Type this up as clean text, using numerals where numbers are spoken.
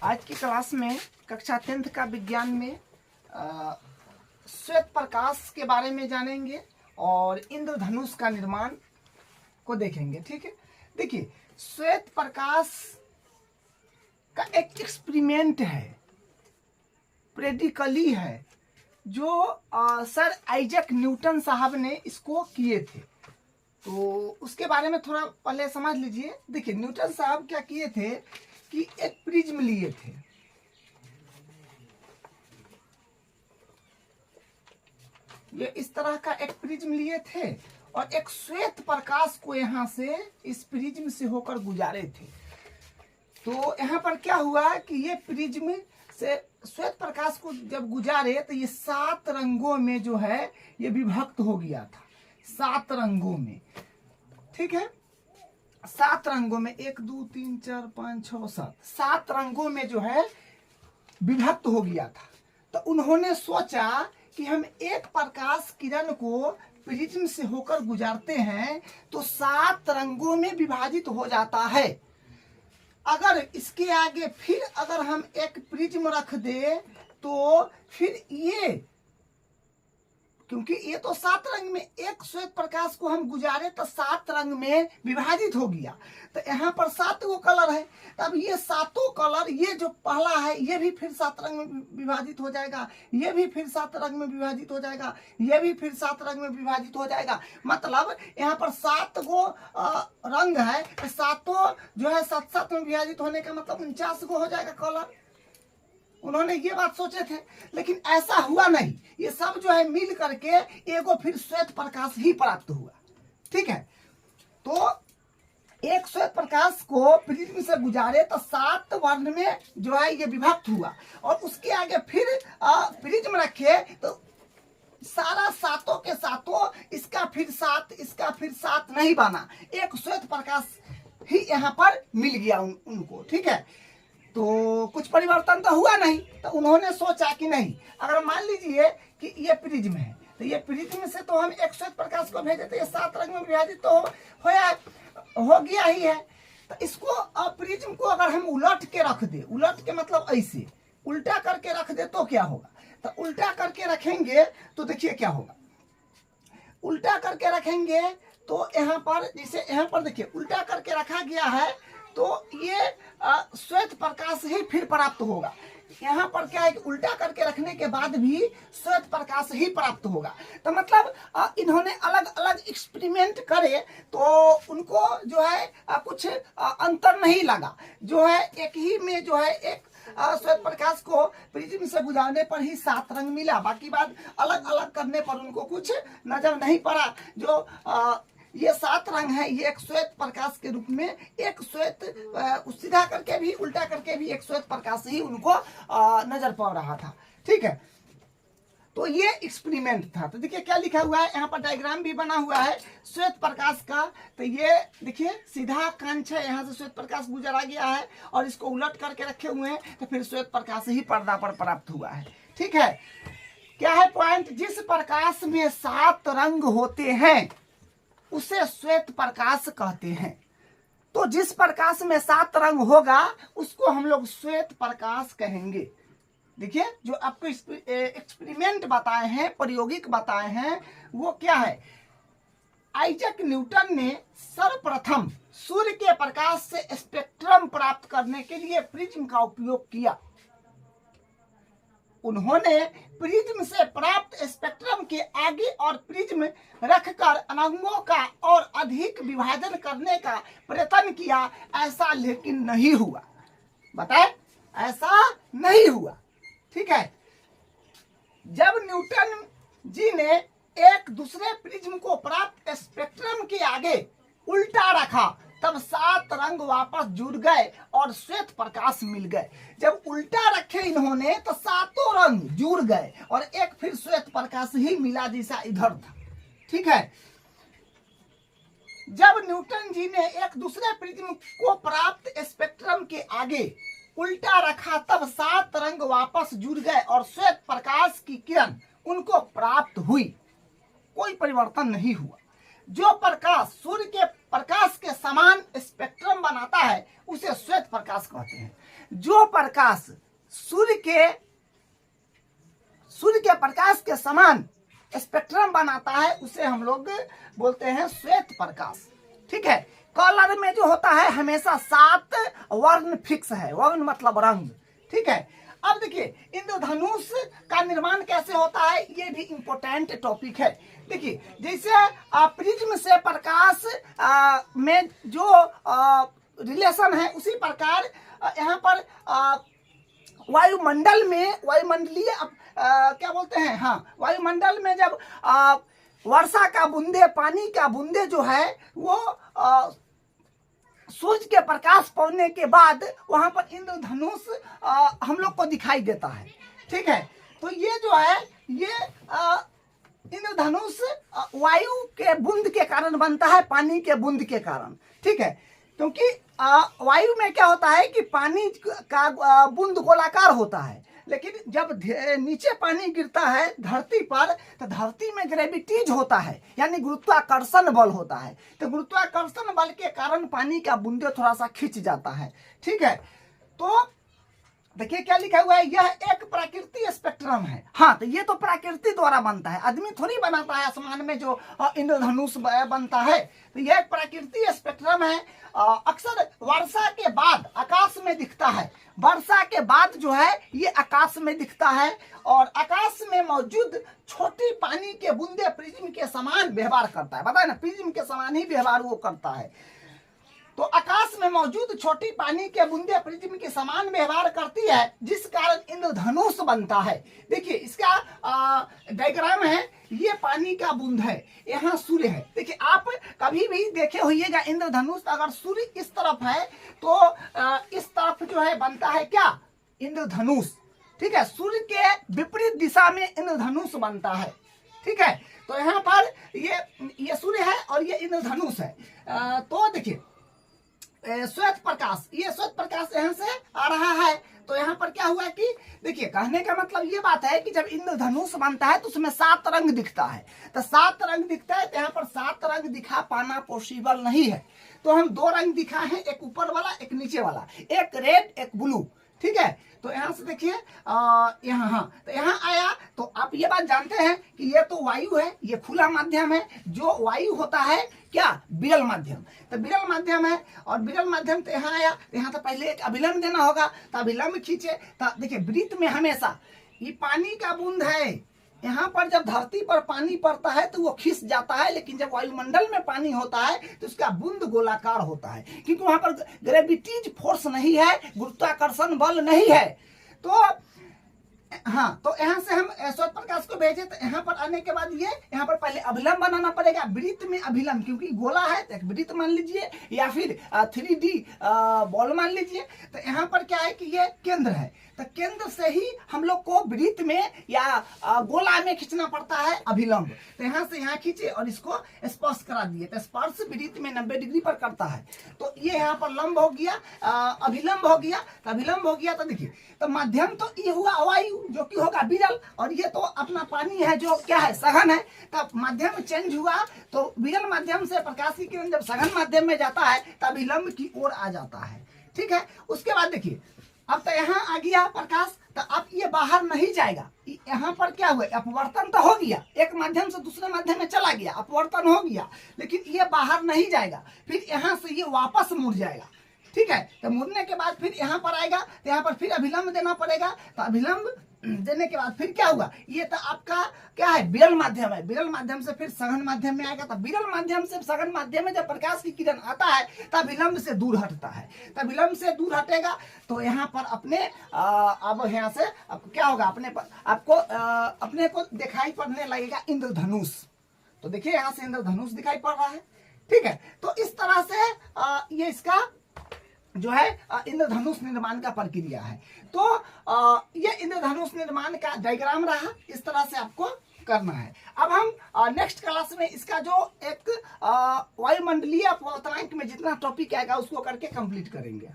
आज की क्लास में कक्षा 10th का विज्ञान में श्वेत प्रकाश के बारे में जानेंगे और इंद्रधनुष का निर्माण को देखेंगे। ठीक है, देखिए श्वेत प्रकाश का एक एक्सपेरिमेंट है, प्रेडिकली है, जो सर आइजैक न्यूटन साहब ने इसको किए थे। तो उसके बारे में थोड़ा पहले समझ लीजिए। देखिए न्यूटन साहब क्या किए थे कि एक प्रिज्म लिए थे। ये इस तरह का एक प्रिज्म लिए थे और एक श्वेत प्रकाश को यहां से इस प्रिज्म से होकर गुजारे थे। तो यहाँ पर क्या हुआ कि ये प्रिज्म से श्वेत प्रकाश को जब गुजारे तो ये 7 रंगों में जो है ये विभक्त हो गया था, 7 रंगों में। ठीक है, 7 रंगों में 1 2 3 4 5 6 7 रंगों में जो है विभक्त हो गया था। तो उन्होंने सोचा कि हम एक प्रकाश किरण को प्रिज्म से होकर गुजारते हैं तो 7 रंगों में विभाजित हो जाता है। अगर इसके आगे फिर अगर हम एक प्रिज्म रख दे तो फिर ये, क्योंकि ये तो 7 रंग में एक श्वेत प्रकाश को हम गुजारे तो 7 रंग में विभाजित हो गया। तो यहाँ पर 7 गो कलर है, तब ये 7 कलर, ये जो पहला है ये भी फिर 7 रंग में विभाजित हो जाएगा, ये भी फिर 7 रंग में विभाजित हो जाएगा, ये भी फिर 7 रंग में विभाजित हो जाएगा। मतलब यहाँ पर 7 गो रंग है, 7 जो है 7 में विभाजित होने का मतलब 49 गो हो जाएगा कलर। उन्होंने ये बात सोचे थे, लेकिन ऐसा हुआ नहीं। ये सब जो है मिल करके एगो फिर श्वेत प्रकाश ही प्राप्त हुआ। ठीक है, तो एक श्वेत प्रकाश को प्रिज्म से गुजारे तो 7 वर्ण में जो है ये विभक्त हुआ और उसके आगे फिर प्रिज्म रखे तो सारा 7 के 7 इसका फिर 7 इसका फिर 7 नहीं बना, एक श्वेत प्रकाश ही यहाँ पर मिल गया उनको। ठीक है, तो कुछ परिवर्तन तो हुआ नहीं। तो उन्होंने सोचा कि नहीं, अगर मान लीजिए कि ये प्रिज्म है तो ये प्रिज्म से तो हम एक श्वेत प्रकाश को भेजे तो ये 7 रंग में विभाजित तो हो गया ही है। तो इसको प्रिज्म को अगर हम उलट के रख दे, उलट के मतलब ऐसे उल्टा करके रख दे तो क्या होगा। तो उल्टा करके रखेंगे तो देखिए क्या होगा। उल्टा करके रखेंगे तो यहाँ पर, जैसे यहाँ पर देखिए उल्टा करके रखा गया है तो ये श्वेत प्रकाश ही फिर प्राप्त होगा। यहाँ पर क्या है कि उल्टा करके रखने के बाद भी श्वेत प्रकाश ही प्राप्त होगा। तो मतलब इन्होंने अलग अलग एक्सपेरिमेंट करे तो उनको जो है कुछ अंतर नहीं लगा। जो है एक ही में जो है एक श्वेत प्रकाश को प्रिज्म से गुजारने पर ही 7 रंग मिला, बाकी बात अलग अलग करने पर उनको कुछ नजर नहीं पड़ा। जो ये 7 रंग है, ये एक श्वेत प्रकाश के रूप में एक श्वेत सीधा करके भी उल्टा करके भी एक श्वेत प्रकाश ही उनको नजर पड़ रहा था। ठीक है, तो ये एक्सपेरिमेंट था। तो देखिए क्या लिखा हुआ है, यहाँ पर डायग्राम भी बना हुआ है श्वेत प्रकाश का। तो ये देखिए सीधा कांच है, यहाँ से श्वेत प्रकाश गुजरा गया है और इसको उलट करके रखे हुए हैं तो फिर श्वेत प्रकाश ही पर्दा पर प्राप्त हुआ है। ठीक है, क्या है पॉइंट, जिस प्रकाश में 7 रंग होते हैं उसे श्वेत प्रकाश कहते हैं। तो जिस प्रकाश में 7 रंग होगा उसको हम लोग श्वेत प्रकाश कहेंगे। देखिए जो आपको एक्सपेरिमेंट बताए हैं, प्रायोगिक बताए हैं, वो क्या है, आइजैक न्यूटन ने सर्वप्रथम सूर्य के प्रकाश से स्पेक्ट्रम प्राप्त करने के लिए प्रिज्म का उपयोग किया। उन्होंने प्रिज्म से प्राप्त स्पेक्ट्रम के आगे और प्रिज्म रखकर अनंगों का और अधिक विभाजन करने का प्रयत्न किया, ऐसा लेकिन नहीं हुआ। बताए, ऐसा नहीं हुआ। ठीक है, जब न्यूटन जी ने एक दूसरे प्रिज्म को प्राप्त स्पेक्ट्रम के आगे उल्टा रखा तब 7 रंग वापस जुड़ गए और श्वेत प्रकाश मिल गए। जब उल्टा रखे इन्होंने तो 7 रंग जुड़ गए और एक फिर श्वेत प्रकाश ही मिला जैसा इधर था। ठीक है, जब न्यूटन जी ने एक दूसरे प्रिज्म को प्राप्त स्पेक्ट्रम के आगे उल्टा रखा तब 7 रंग वापस जुड़ गए और श्वेत प्रकाश की किरण उनको प्राप्त हुई। कोई परिवर्तन नहीं हुआ। जो प्रकाश सूर्य के प्रकाश के समान स्पेक्ट्रम बनाता है उसे श्वेत प्रकाश प्रकाश कहते हैं। जो प्रकाश सूर्य के प्रकाश के समान स्पेक्ट्रम बनाता है उसे हम लोग बोलते हैं श्वेत प्रकाश। ठीक है, कलर में जो होता है हमेशा 7 वर्ण फिक्स है, वर्ण मतलब रंग। ठीक है, अब देखिए इंद्रधनुष का निर्माण कैसे होता है, ये भी इंपॉर्टेंट टॉपिक है। देखिए जैसे प्रिज्म से प्रकाश में जो रिलेशन है, उसी प्रकार यहाँ पर वायुमंडल में, वायुमंडलीय क्या बोलते हैं, हाँ, वायुमंडल में जब वर्षा का बूंदे, पानी का बूंदे जो है वो सूर्य के प्रकाश पड़ने के बाद वहां पर इंद्रधनुष हम लोग को दिखाई देता है। ठीक है, तो ये जो है ये इंद्रधनुष वायु के बूंद के कारण बनता है, पानी के बूंद के कारण। ठीक है, क्योंकि वायु में क्या होता है कि पानी का बूंद गोलाकार होता है, लेकिन जब नीचे पानी गिरता है धरती पर तो धरती में ग्रेविटीज होता है, यानी गुरुत्वाकर्षण बल होता है। तो गुरुत्वाकर्षण बल के कारण पानी का बूंदे थोड़ा सा खिंच जाता है। ठीक है, तो देखिए क्या लिखा हुआ है, यह एक प्राकृतिक स्पेक्ट्रम है। हाँ, तो ये तो प्रकृति द्वारा बनता है, आदमी थोड़ी बनाता है आसमान में जो इंद्रधनुष बनता है। तो यह एक प्राकृतिक स्पेक्ट्रम है। अक्सर वर्षा के बाद आकाश में दिखता है, वर्षा के बाद जो है ये आकाश में दिखता है, और आकाश में मौजूद छोटी पानी के बूंदे प्रिज्म के समान व्यवहार करता है। बताए ना, प्रिज्म के समान ही व्यवहार वो करता है। तो आकाश में मौजूद छोटी पानी के बूंदे प्रिज्म के समान व्यवहार करती है, जिस कारण इंद्रधनुष बनता है। देखिए इसका डायग्राम है, ये पानी का बूंद है, यहाँ सूर्य है। देखिए आप कभी भी देखे होइएगा इंद्रधनुष, अगर सूर्य इस तरफ है तो इस तरफ जो है बनता है क्या, इंद्रधनुष। ठीक है, सूर्य के विपरीत दिशा में इंद्रधनुष बनता है। ठीक है, तो यहाँ पर ये सूर्य है और ये इंद्रधनुष है। तो देखिए श्वेत प्रकाश, ये श्वेत प्रकाश यहाँ से आ रहा है। तो यहाँ पर क्या हुआ कि देखिए कहने का मतलब ये बात है कि जब इंद्रधनुष बनता है तो उसमें 7 रंग दिखता है। तो 7 रंग दिखता है, तो यहाँ पर 7 रंग दिखा पाना पॉसिबल नहीं है। तो हम 2 रंग दिखा है, एक ऊपर वाला एक नीचे वाला, एक रेड एक ब्लू। ठीक है, तो यहाँ से देखिए यहाँ, हाँ, तो यहाँ आया तो आप ये बात जानते हैं कि ये तो वायु है, ये खुला माध्यम है। जो वायु होता है क्या, विरल माध्यम। तो विरल माध्यम है, और विरल माध्यम तो यहाँ आया, यहाँ तो पहले एक अभिलंब देना होगा, तो अभिलंब खींचे। तो देखिए वृत्त में हमेशा ये पानी का बूंद है, यहाँ पर जब धरती पर पानी पड़ता है तो वो खिस जाता है, लेकिन जब वायुमंडल में पानी होता है तो उसका बूंद गोलाकार होता है, क्योंकि वहां पर ग्रेविटीज फोर्स नहीं है, गुरुत्वाकर्षण बल नहीं है। तो हाँ, तो यहाँ से हम श्वेत प्रकाश को भेजे, तो यहाँ पर आने के बाद ये यहाँ पर पहले अभिलंब बनाना पड़ेगा, वृत्त में अभिलंब, क्योंकि गोला है तो एक वृत्त मान लीजिए, या फिर 3D बॉल मान लीजिए। तो यहाँ पर क्या है कि ये केंद्र है, तो केंद्र से ही हम लोग को वृत्त में या गोला में खींचना पड़ता है अभिलंब। तो यहाँ से यहाँ खींचे और इसको स्पर्श करा दिए, तो स्पर्श वृत्त में 90 डिग्री पर करता है। तो ये यहाँ पर लंब हो गया, अभिलंब हो गया। तो अभिलंब हो गया तो देखिए, तो माध्यम तो ये हुआ वायु जो कि होगा विरल, और ये तो अपना पानी है जो क्या है, सघन है। तब माध्यम चेंज हुआ, तो विरल माध्यम से प्रकाश की किरण जब सघन माध्यम में जाता है तब विलंब की ओर आ जाता है। ठीक है, उसके बाद देखिए अब तो यहाँ आ गया प्रकाश, तो अब ये बाहर नहीं जाएगा। यहाँ पर क्या हुआ, अपवर्तन तो हो गया, एक माध्यम से दूसरे माध्यम में चला गया, अपवर्तन हो गया, लेकिन ये बाहर नहीं जाएगा, फिर यहाँ से ये वापस मुड़ जाएगा। ठीक है, तो मुड़ने के बाद फिर यहाँ पर आएगा, तो यहाँ पर फिर अभिलंब देना पड़ेगा। तो अभिलंब देने के बाद फिर क्या हुआ, ये तो आपका क्या है, विरल माध्यम है, विरल माध्यम से फिर सघन माध्यम में आएगा। तो विरल माध्यम से सघन माध्यम में जब प्रकाश की किरण आता है तब विलंब से दूर हटता है। तब विलंब से दूर हटेगा तो यहाँ पर अपने अब यहाँ से अब क्या होगा, अपने पर आपको अपने को दिखाई पड़ने लगेगा इंद्रधनुष। तो देखिए यहाँ से इंद्रधनुष दिखाई पड़ रहा है। ठीक है, तो इस तरह से ये इसका जो है इंद्रधनुष निर्माण का प्रक्रिया है। तो ये इंद्रधनुष निर्माण का डायग्राम रहा, इस तरह से आपको करना है। अब हम नेक्स्ट क्लास में इसका जो एक वायुमंडलीय अपवर्तनांक में जितना टॉपिक आएगा उसको करके कंप्लीट करेंगे।